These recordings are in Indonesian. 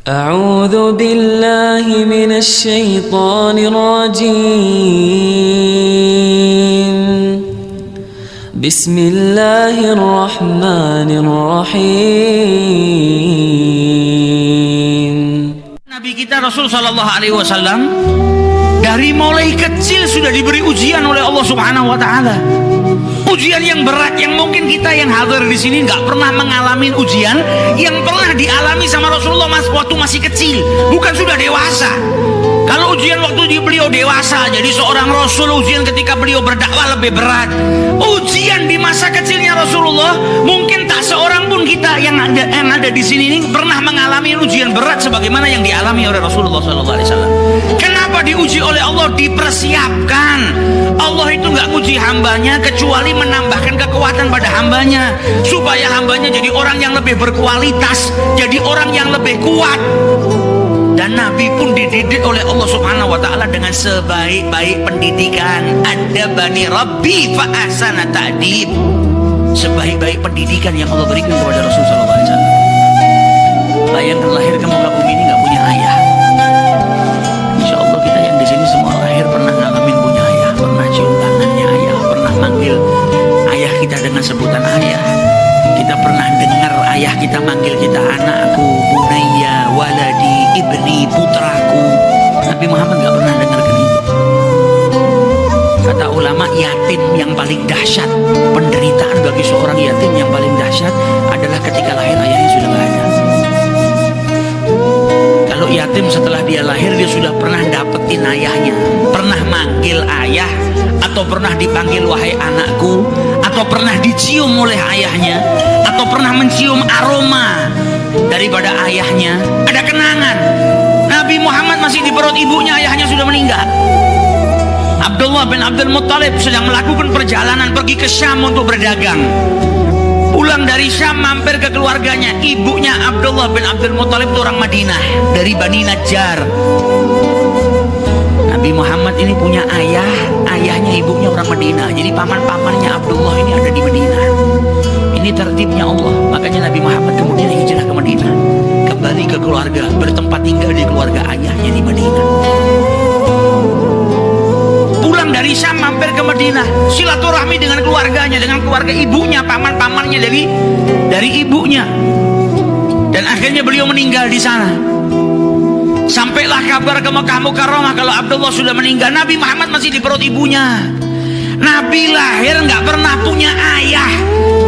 أعوذ بالله من الشيطان الرجيم بسم الله الرحمن الرحيم. Nabi kita Rasul Sallallahu Alaihi Wasallam dari mulai kecil sudah diberi ujian oleh Allah Subhanahu Wa Taala. Ujian yang berat yang mungkin kita yang hadir di sini nggak pernah mengalami ujian yang pernah dialami sama Rasulullah waktu masih kecil, bukan sudah dewasa. Kalau ujian waktu beliau dewasa jadi seorang Rasul, ujian ketika beliau berdakwah lebih berat. Ujian di masa kecilnya Rasulullah mungkin tak seorang pun kita yang ada di sini ini pernah mengalami ujian berat sebagaimana yang dialami oleh Rasulullah SAW. Kenapa diuji oleh Allah? Dipersiapkan. Allah itu nggak uji hambanya kecuali menambahkan kekuatan pada hambanya supaya hambanya jadi orang yang lebih berkualitas, jadi orang yang lebih kuat. Dan Nabi pun dididik oleh Allah Subhanahu wa Ta'ala dengan sebaik-baik pendidikan. Adabani Rabbi fa ahsana ta'dib. Sebaik-baik pendidikan yang Allah berikan kepada Rasulullah SAW. Bayangkan lahir ke muka bumi ini nggak punya ayah. Insya Allah kita yang di sini semua lahir pernah ngalamin punya ayah, pernah cium tangannya ayah, pernah manggil ayah kita dengan sebutan ayah. Kita pernah dengar ayah kita manggil kita anakku, bunayya, waladi, ibni, putraku. Nabi Muhammad gak pernah dengarkan itu. Kata ulama, yatim yang paling dahsyat, penderitaan bagi seorang yatim yang paling dahsyat adalah ketika lahir ayahnya sudah gak ada. Kalau yatim setelah dia lahir dia sudah pernah dapetin ayahnya, pernah manggil ayah, atau pernah dipanggil wahai anakku, atau pernah dicium oleh ayahnya, atau pernah mencium aroma daripada ayahnya, ada kenangan. Nabi Muhammad masih di perut ibunya, ayahnya sudah meninggal. Abdullah bin Abdul Muttalib sedang melakukan perjalanan pergi ke Syam untuk berdagang. Pulang dari Syam mampir ke keluarganya. Ibunya Abdullah bin Abdul Muttalib itu orang Madinah, dari Bani Najjar. Nabi Muhammad ini punya ayah, ayahnya ibunya orang Madinah. Jadi paman-pamannya Abdullah ini ada di Madinah. Ini tertibnya Allah. Makanya Nabi Muhammad kemudian hijrah ke Madinah, kembali ke keluarga, bertempat tinggal di keluarga ayahnya di Madinah. Pulang dari Syam mampir ke Madinah, silaturahmi dengan keluarganya, dengan keluarga ibunya, paman-pamannya dari ibunya. Dan akhirnya beliau meninggal di sana. Sampailah kabar ke Mekah Mukarramah kalau Abdullah sudah meninggal. Nabi Muhammad masih di perut ibunya. Nabi lahir nggak pernah punya ayah,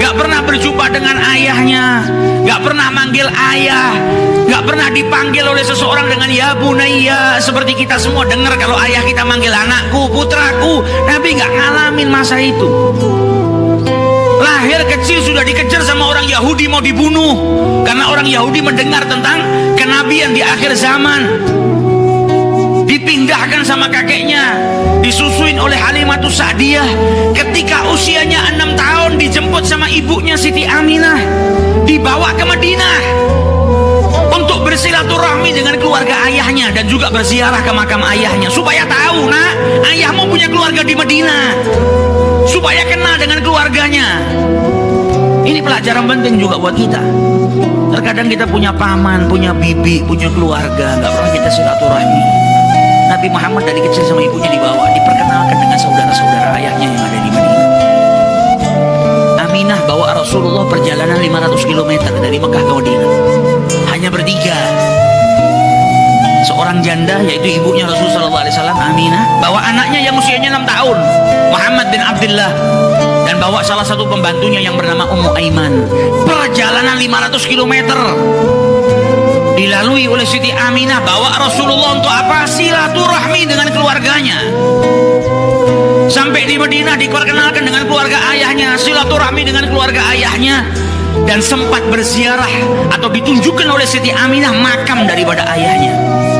nggak pernah berjumpa dengan ayahnya, nggak pernah manggil ayah, nggak pernah dipanggil oleh seseorang dengan ya bunayya seperti kita semua dengar kalau ayah kita manggil anakku, putraku. Nabi nggak ngalamin masa itu. Lahir kecil sudah dikejar sama orang Yahudi mau dibunuh karena orang Yahudi mendengar tentang kenabian di akhir zaman. Dipindahkan sama kakeknya, disusuin oleh Halimatus Sa'diyah. Ketika usianya 6 tahun dijemput sama ibunya Siti Aminah, dibawa ke Madinah untuk bersilaturahmi dengan keluarga ayahnya dan juga berziarah ke makam ayahnya supaya tahu, nak, ayahmu punya keluarga di Madinah, supaya kenal dengan keluarganya. Ini pelajaran penting juga buat kita. Terkadang kita punya paman, punya bibi, punya keluarga, nggak pernah kita silaturahmi. Nabi Muhammad dari kecil sama ibunya dibawa, diperkenalkan dengan saudara-saudara ayahnya yang ada di Madinah. Aminah bawa Rasulullah perjalanan 500 km dari Mekah ke Madinah, hanya bertiga. Seorang janda yaitu ibunya Rasulullah SAW, Aminah, bawa anaknya yang usianya 6 tahun, Muhammad bin Abdullah, dan bawa salah satu pembantunya yang bernama Ummu Aiman. Perjalanan 500 km dilalui oleh Siti Aminah, bawa Rasulullah untuk apa? Silaturahmi dengan keluarganya. Sampai di Madinah diperkenalkan dengan keluarga ayahnya, silaturahmi dengan keluarga ayahnya, dan sempat berziarah atau ditunjukkan oleh Siti Aminah makam daripada ayahnya.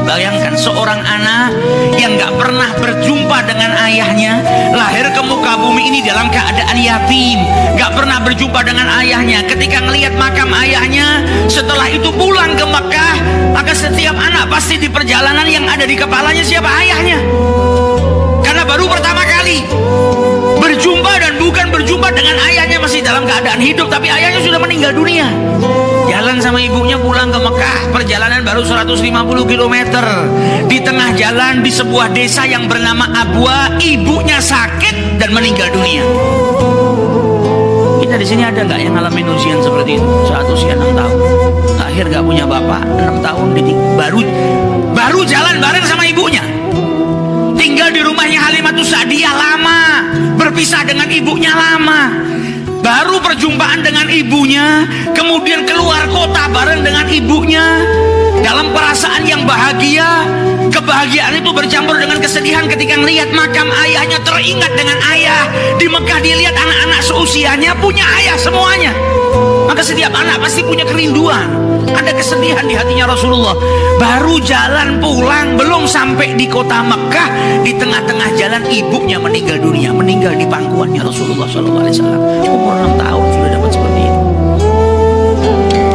Bayangkan seorang anak yang gak pernah berjumpa dengan ayahnya, lahir ke muka bumi ini dalam keadaan yatim, gak pernah berjumpa dengan ayahnya. Ketika ngelihat makam ayahnya, setelah itu pulang ke Mekah, maka setiap anak pasti di perjalanan yang ada di kepalanya siapa? Ayahnya. Karena baru pertama kali berjumpa dan bukan berjumpa dengan ayahnya masih dalam keadaan hidup, tapi ayahnya sudah meninggal dunia. Jalan sama ibunya pulang ke Mekah, perjalanan baru 150 km. Di tengah jalan di sebuah desa yang bernama Abwa, ibunya sakit dan meninggal dunia. Kita di sini ada nggak yang ngalamin ujian seperti itu? Saat usia 6 tahun, lahir nggak punya bapak, 6 tahun baru jalan bareng sama ibunya. Tinggal di rumahnya Halimatus Sa'diyah lama, berpisah dengan ibunya lama. Baru perjumpaan dengan ibunya, kemudian keluar kota bareng dengan ibunya. Dalam perasaan yang bahagia, kebahagiaan itu bercampur dengan kesedihan ketika melihat makam ayahnya. Teringat dengan ayah. Di Mekah dilihat anak-anak seusianya punya ayah semuanya. Maka setiap anak pasti punya kerinduan, ada kesedihan di hatinya Rasulullah. Baru jalan pulang, belum sampai di kota Mekah, di tengah-tengah jalan ibunya meninggal dunia, meninggal di pangkuannya Rasulullah SAW. Umur 6 tahun sudah dapat seperti itu.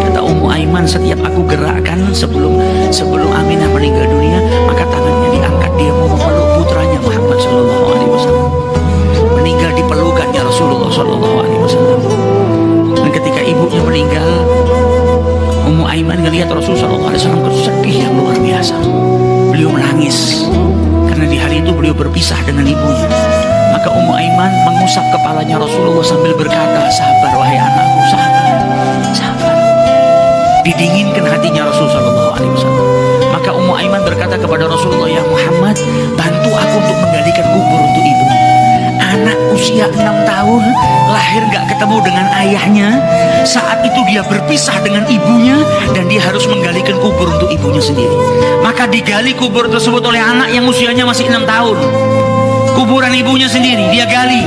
Kata Ummu Aiman, setiap aku gerakkan sebelum Aminah meninggal dunia, maka tangannya diangkat, dia mau memeluk putranya Muhammad SAW. Meninggal di pelukannya Rasulullah SAW. Dan ketika ibunya meninggal, Ummu Aiman ngelihat Rasulullah SAW sedih yang luar biasa. Beliau menangis karena di hari itu beliau berpisah dengan ibunya. Maka Ummu Aiman mengusap kepalanya Rasulullah sambil berkata, sabar wahai anakku, sabar, sabar. Didinginkan hatinya Rasulullah SAW. Maka Ummu Aiman berkata kepada Rasulullah, ya Muhammad, bantu aku untuk menggalikan kubur untuk ibu. Anak usia 6 tahun lahir gak ketemu dengan ayahnya. Saat itu dia berpisah dengan ibunya dan dia harus menggalikan kubur untuk ibunya sendiri. Maka digali kubur tersebut oleh anak yang usianya masih 6 tahun. Kuburan ibunya sendiri dia gali.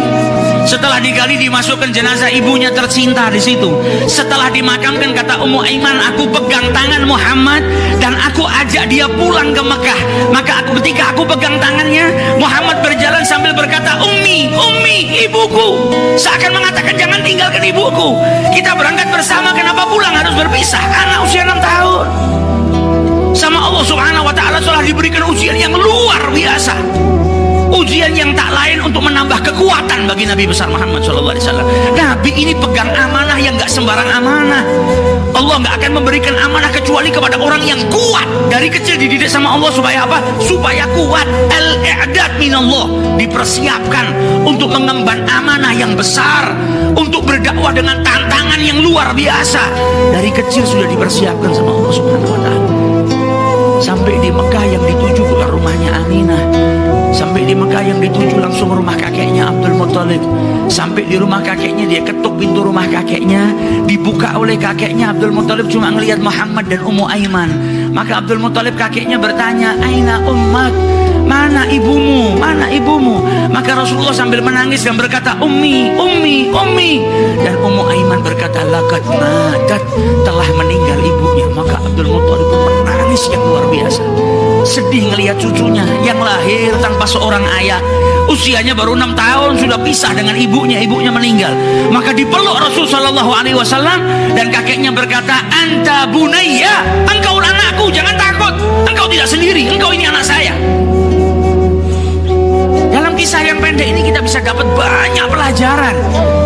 Setelah digali, dimasukkan jenazah ibunya tercinta di situ. Setelah dimakamkan, kata Ummu Aiman, aku pegang tangan Muhammad dan aku ajak dia pulang ke Mekah. Maka ketika aku pegang tangannya, Muhammad berjalan sambil berkata, Ummi, Ummi, ibuku. Seakan mengatakan, jangan tinggalkan ibuku. Kita berangkat bersama, kenapa pulang harus berpisah? Anak usia 6 tahun. Sama Allah Subhanahu wa Ta'ala telah diberikan ujian yang luar biasa. Ujian yang tak lain untuk menambah kekuatan bagi Nabi besar Muhammad SAW. Nabi ini pegang amanah yang gak sembarang amanah. Allah gak akan memberikan amanah kecuali kepada orang yang kuat. Dari kecil dididik sama Allah supaya apa? Supaya kuat. Al-i'dad minallah, dipersiapkan untuk mengemban amanah yang besar, untuk berdakwah dengan tantangan yang luar biasa. Dari kecil sudah dipersiapkan sama Allah Subhanahu wa Ta'ala. Sampai di Mekah yang dituju bukan rumahnya Aminah. Sampai di Mekah yang dituju langsung rumah kakeknya Abdul Muttalib. Sampai di rumah kakeknya, dia ketuk pintu rumah kakeknya, dibuka oleh kakeknya. Abdul Muttalib cuma ngelihat Muhammad dan Ummu Aiman. Maka Abdul Muttalib kakeknya bertanya, Aina ummak, mana ibumu, mana ibumu? Maka Rasulullah sambil menangis dan berkata, Ummi, Ummi, Ummi. Dan Ummu Aiman berkata, laqad matat, telah meninggal ibunya. Maka Abdul Muttalib menangis yang luar biasa, sedih ngelihat cucunya yang lahir tanpa seorang ayah. Usianya baru 6 tahun sudah pisah dengan ibunya, ibunya meninggal. Maka dipeluk Rasul sallallahu alaihi wasallam dan kakeknya berkata, anta bunayya, engkau anakku, jangan takut, engkau tidak sendiri, engkau ini anak saya. Dalam kisah yang pendek ini kita bisa dapat banyak pelajaran.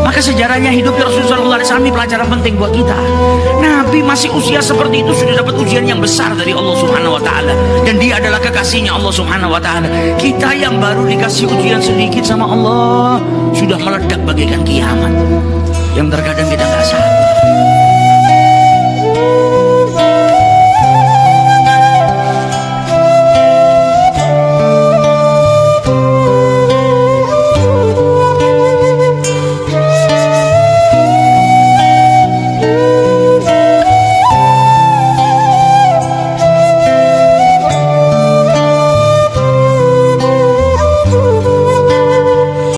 Maka sejarahnya hidupnya Rasulullah SAW ini pelajaran penting buat kita. Nabi masih usia seperti itu sudah dapat ujian yang besar dari Allah Subhanahu wa Ta'ala, dan dia adalah kekasihnya Allah Subhanahu wa Ta'ala. Kita yang baru dikasih ujian sedikit sama Allah sudah meledak bagaikan kiamat, yang terkadang kita gak sabar.